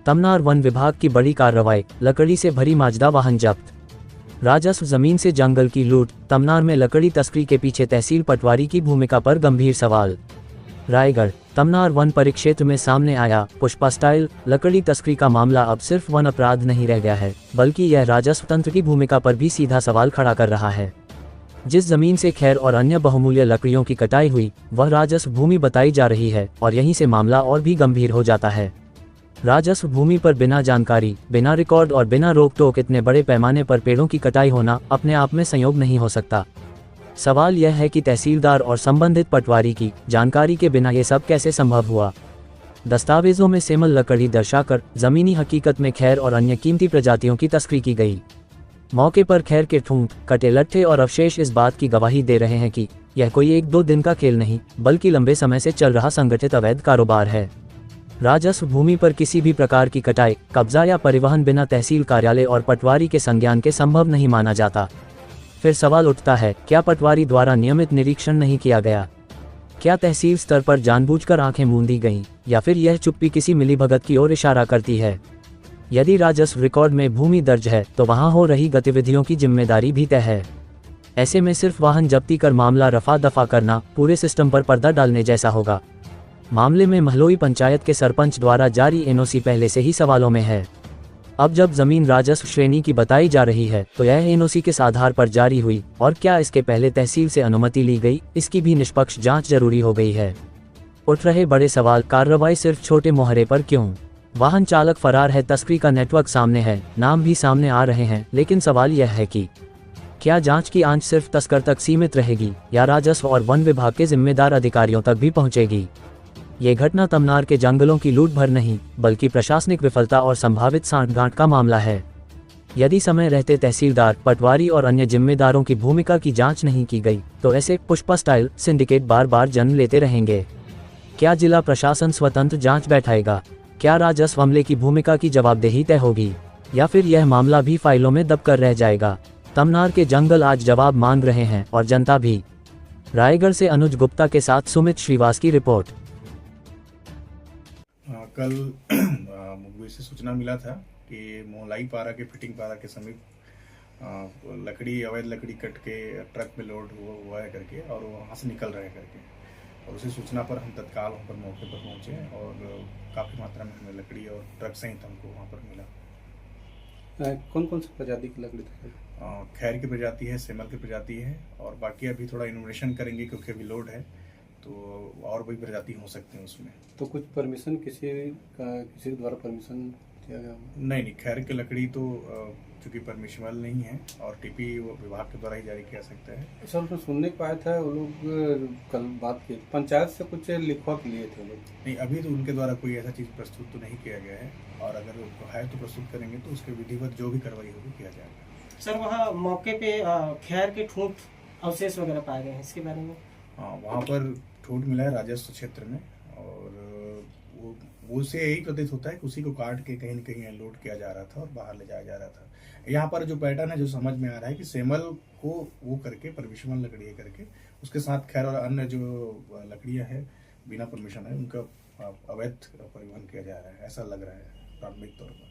Tamnar one विभाग की बड़ी कार्रवाई, लकड़ी से भरी माजदा वाहन जब्त। राजस्व जमीन से जंगल की लूट, तमनार में लकड़ी तस्करी के पीछे तहसील पटवारी की भूमिका पर गंभीर सवाल। रायगढ़, तमनार वन परिक्षेत्र में सामने आया पुष्पा स्टाइल लकड़ी तस्करी का मामला अब सिर्फ वन अपराध नहीं रह गया है, बल्कि यह राजस्व तंत्र की भूमिका पर भी सीधा सवाल खड़ा कर रहा है। जिस जमीन से खैर और अन्य बहुमूल्य लकड़ियों की कटाई हुई, वह राजस्व भूमि बताई जा रही है और यहीं से मामला और भी गंभीर हो जाता है। राजस्व भूमि पर बिना जानकारी, बिना रिकॉर्ड और बिना रोक टोक इतने बड़े पैमाने पर पेड़ों की कटाई होना अपने आप में संयोग नहीं हो सकता। सवाल यह है कि तहसीलदार और संबंधित पटवारी की जानकारी के बिना ये सब कैसे संभव हुआ। दस्तावेजों में सेमल लकड़ी दर्शाकर जमीनी हकीकत में खैर और अन्य कीमती प्रजातियों की तस्करी की गई। मौके पर खैर के ठूंठ, कटे लट्ठे और अवशेष इस बात की गवाही दे रहे हैं कि यह कोई एक दो दिन का खेल नहीं, बल्कि लंबे समय से चल रहा संगठित अवैध कारोबार है। राजस्व भूमि पर किसी भी प्रकार की कटाई, कब्जा या परिवहन बिना तहसील कार्यालय और पटवारी के संज्ञान के संभव नहीं माना जाता। फिर सवाल उठता है, क्या पटवारी द्वारा नियमित निरीक्षण नहीं किया गया? क्या तहसील स्तर पर जानबूझकर आंखें मूंदी गईं, या फिर यह चुप्पी किसी मिलीभगत की ओर इशारा करती है? यदि राजस्व रिकॉर्ड में भूमि दर्ज है, तो वहां हो रही गतिविधियों की जिम्मेदारी भी तय है। ऐसे में सिर्फ वाहन जब्ती कर मामला रफा दफा करना पूरे सिस्टम पर पर्दा डालने जैसा होगा। मामले में महलोई पंचायत के सरपंच द्वारा जारी एनओसी पहले से ही सवालों में है। अब जब जमीन राजस्व श्रेणी की बताई जा रही है, तो यह एनओसी किस आधार पर जारी हुई और क्या इसके पहले तहसील से अनुमति ली गई, इसकी भी निष्पक्ष जांच जरूरी हो गई है। उठ रहे बड़े सवाल, कार्रवाई सिर्फ छोटे मोहरे पर क्यों? वाहन चालक फरार है, तस्करी का नेटवर्क सामने है, नाम भी सामने आ रहे हैं, लेकिन सवाल यह है कि क्या जांच की आंच सिर्फ तस्कर तक सीमित रहेगी या राजस्व और वन विभाग के जिम्मेदार अधिकारियों तक भी पहुंचेगी? ये घटना तमनार के जंगलों की लूट भर नहीं, बल्कि प्रशासनिक विफलता और संभावित सांठगांठ का मामला है। यदि समय रहते तहसीलदार, पटवारी और अन्य जिम्मेदारों की भूमिका की जांच नहीं की गई, तो ऐसे पुष्पा स्टाइल सिंडिकेट बार बार जन्म लेते रहेंगे। क्या जिला प्रशासन स्वतंत्र जांच बैठाएगा? क्या राजस्व अमले की भूमिका की जवाबदेही तय होगी, या फिर यह मामला भी फाइलों में दबकर रह जाएगा? तमनार के जंगल आज जवाब मांग रहे हैं और जनता भी। रायगढ़ से अनुज गुप्ता के साथ सुमित श्रीवास की रिपोर्ट। कल मुझे से सूचना मिला था कि मोहलाई पारा के फिटिंग पारा के समीप अवैध लकड़ी कट के ट्रक में लोड हुआ है करके, और वो वहाँ से निकल रहे हैं करके, और उसी सूचना पर हम तत्काल वहाँ पर मौके पर पहुँचे और काफ़ी मात्रा में हमें लकड़ी और ट्रक सहित हमको वहाँ पर मिला। कौन कौन सी प्रजाति की लकड़ी थी? खैर की प्रजाति है, सेमल की प्रजाति है, और बाकी अभी थोड़ा इन्वेस्टिगेशन करेंगे क्योंकि अभी लोड है, तो और भी प्रजाति हो सकती है उसमें। तो कुछ परमिशन किसी द्वारा परमिशन दिया गया? नहीं, खैर की लकड़ी तो चूँकि परमिशनल नहीं है और टीपी विभाग के द्वारा ही जारी किया सकता है। सर, उसमें सुनने को आया था वो लोग कल बात की पंचायत से कुछ लिखवा लिए थे लोग। नहीं, अभी तो उनके द्वारा कोई ऐसा चीज़ प्रस्तुत तो नहीं किया गया है, और अगर है तो प्रस्तुत करेंगे तो उसके विधिवत जो भी कार्रवाई होगी किया जाएगा। सर, वहाँ मौके पे खैर के ठूंठ अवशेष वगैरह पाए गए हैं, इसके बारे में? हाँ, वहाँ पर ठूंठ मिला है राजस्व क्षेत्र में, और वो से यही प्रतीत होता है कि उसी को काट के कहीं न कहीं अनलोड किया जा रहा था और बाहर ले जाया जा रहा था। यहाँ पर जो पैटर्न है जो समझ में आ रहा है कि सेमल को वो करके परमिशन लकड़ी करके उसके साथ खैर और अन्य जो लकड़ियाँ हैं बिना परमिशन है उनका अवैध परिवहन किया जा रहा है, ऐसा लग रहा है प्राथमिक तौर पर।